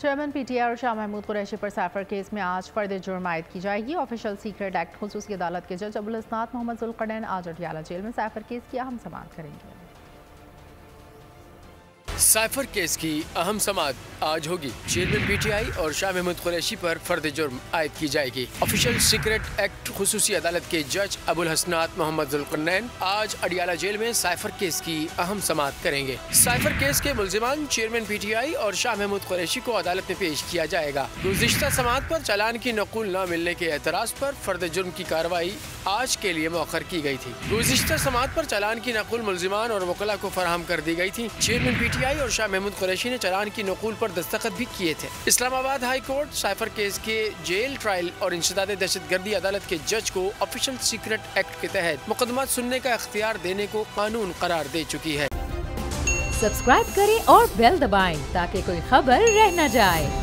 Chairman PTI और शाह महमूद कुरैशी पर cipher case में आज फर्द जुर्म आयद की जाएगी। ऑफिशियल सीक्रेट एक्ट खुसूसी अदालत के जज अबुल हसनात मोहम्मद जुल्करनैन आज अडियाला जेल में साइफर केस की अहम समाअत करेंगे। साइफर केस की अहम समाअत आज होगी। चेयरमैन पीटीआई और शाह महमूद कुरैशी पर फर्द जुर्म आयद की जाएगी। ऑफिशियल सीक्रेट एक्ट खुसूसी अदालत के जज अबुल हसनात मोहम्मद जुल्करनैन आज अडियाला जेल में साइफर केस की अहम समाअत करेंगे। साइफर केस के मुल्जिमान चेयरमैन पीटीआई और शाह महमूद कुरैशी को अदालत में पेश किया जाएगा। गुज़िश्ता समाअत पर चालान की नकुल न मिलने के एतराज़ पर फर्द जुर्म की कार्रवाई आज के लिए मौखर की गई थी। गुज़िश्ता समाअत पर चालान की नकुल मुल्जिमान और वकला को फराहम कर दी गई थी। चेयरमैन पीटीआई और शाह महमूद कुरैशी ने चालान की नकुल पर दस्तखत भी किए थे। Islamabad high court cipher case के जेल ट्रायल और इंसदाद दहशतगर्दी अदालत के जज को ऑफिशियल सीक्रेट एक्ट के तहत मुकदमा सुनने का इख्तियार देने को कानून करार दे चुकी है। सब्सक्राइब करें और बेल दबाएं ताकि कोई खबर रह न जाए।